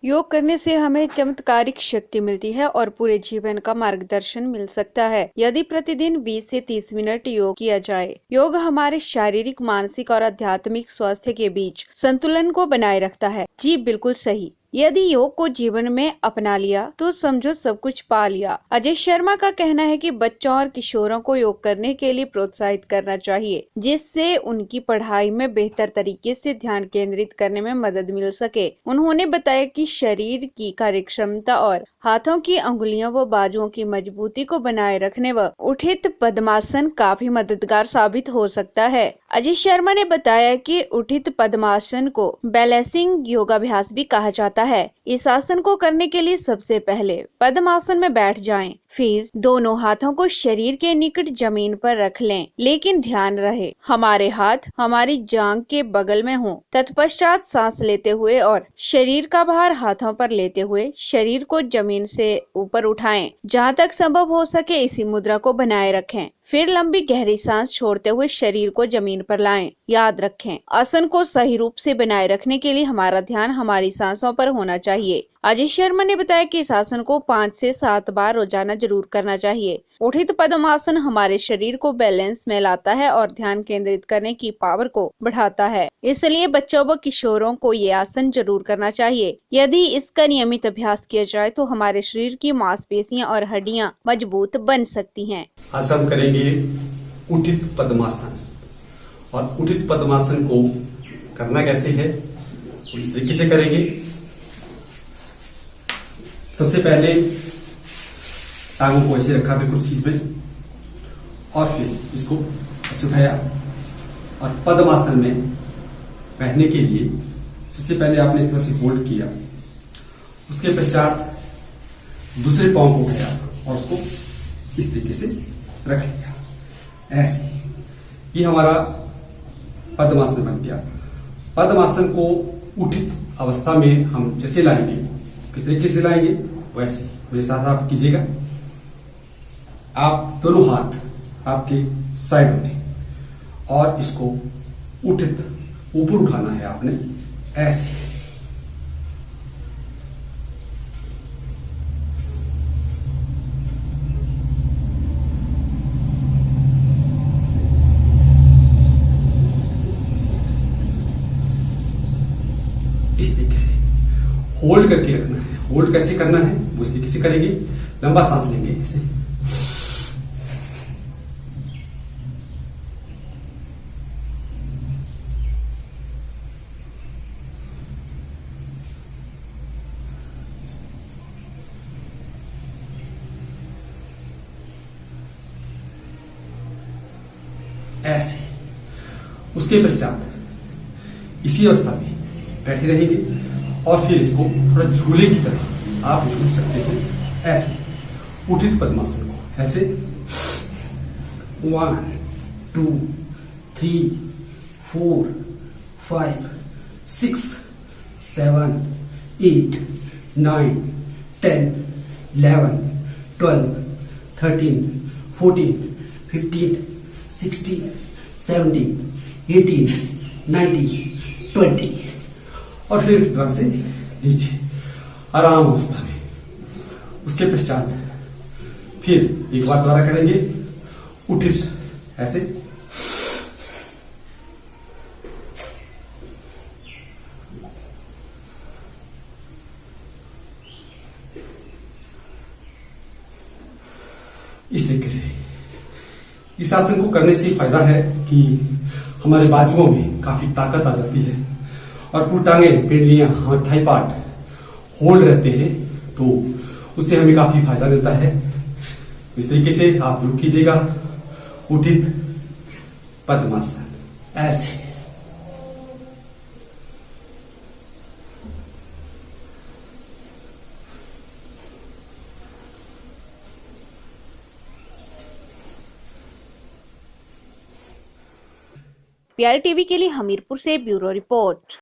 योग करने से हमें चमत्कारिक शक्ति मिलती है और पूरे जीवन का मार्गदर्शन मिल सकता है यदि प्रतिदिन 20 से 30 मिनट योग किया जाए। योग हमारे शारीरिक, मानसिक और आध्यात्मिक स्वास्थ्य के बीच संतुलन को बनाए रखता है। जी बिल्कुल सही। यदि योग को जीवन में अपना लिया तो समझो सब कुछ पा लिया। अजय शर्मा का कहना है कि बच्चों और किशोरों को योग करने के लिए प्रोत्साहित करना चाहिए, जिससे उनकी पढ़ाई में बेहतर तरीके से ध्यान केंद्रित करने में मदद मिल सके। उन्होंने बताया कि शरीर की कार्यक्षमता और हाथों की अंगुलियों व बाजुओं की मजबूती को बनाए रखने व उठित पद्मासन काफी मददगार साबित हो सकता है। अजय शर्मा ने बताया कि उठित पद्मासन को बैलेंसिंग योगाभ्यास भी कहा जाता है। इस आसन को करने के लिए सबसे पहले पद्मासन में बैठ जाएं, फिर दोनों हाथों को शरीर के निकट जमीन पर रख लें, लेकिन ध्यान रहे हमारे हाथ हमारी जांघ के बगल में हों। तत्पश्चात सांस लेते हुए और शरीर का भार हाथों पर लेते हुए शरीर को जमीन से ऊपर उठाएं। जहां तक संभव हो सके इसी मुद्रा को बनाए रखें। फिर लंबी गहरी सांस छोड़ते हुए शरीर को जमीन पर लाएं। याद रखें, आसन को सही रूप से बनाए रखने के लिए हमारा ध्यान हमारी सांसों पर होना चाहिए। अजय शर्मा ने बताया कि इस आसन को 5 से 7 बार रोजाना जरूर करना चाहिए। उठित पद्मासन हमारे शरीर को बैलेंस में लाता है और ध्यान केंद्रित करने की पावर को बढ़ाता है। इसलिए बच्चों व किशोरों को ये आसन जरूर करना चाहिए। यदि इसका नियमित अभ्यास किया जाए तो हमारे शरीर की मांसपेशियां और हड्डियां मजबूत बन सकती हैं। आज हम करेंगे उठित पद्मासन। और उठित पद्मासन को करना कैसे है, तो इस तरीके से करेंगे। सबसे पहले टांगों को ऐसे रखा बिल्कुल सीट पे और फिर इसको ऐसे उठाया और पद्मासन में बैठने के लिए सबसे पहले आपने इस तरह से होल्ड किया। उसके पश्चात दूसरे पांव को उठाया और उसको इस तरीके से रख लिया, ऐसे। ये हमारा पद्मासन बन गया। पद्मासन को उठित अवस्था में हम जैसे लाएंगे, किस तरीके से लाएंगे, वैसे मेरे साथ आप कीजिएगा। आप दोनों हाथ आपके साइड में और इसको उठित ऊपर उठाना है आपने, ऐसे। इस तरीके से होल्ड करके रखना है। होल्ड कैसे करना है वो इस तरीके से करेंगे। लंबा सांस लेंगे ऐसे, ऐसे। उसके पश्चात इसी अवस्था में बैठे रहेंगे और फिर इसको थोड़ा झूले की तरह आप झूल सकते हैं, ऐसे। उठित पद्मासन को ऐसे 1 2 3 4 5 6 7 8 9 10 11 12 13 14 15 16 17 18 19 20 और फिर दोबारा से नीचे आराम अवस्था में। उसके पश्चात फिर एक बार दोबारा करेंगे, उठित ऐसे, इस तरीके से। इस आसन को करने से फायदा है कि हमारे बाजुओं में काफी ताकत आ जाती है और पूरी टांगें, पिंडलियां, हमारे थाई पार्ट होल्ड रहते हैं, तो उससे हमें काफी फायदा मिलता है। इस तरीके से आप जरूर कीजिएगा उठित पद्मासन, ऐसे। प्यारे टीवी के लिए हमीरपुर से ब्यूरो रिपोर्ट।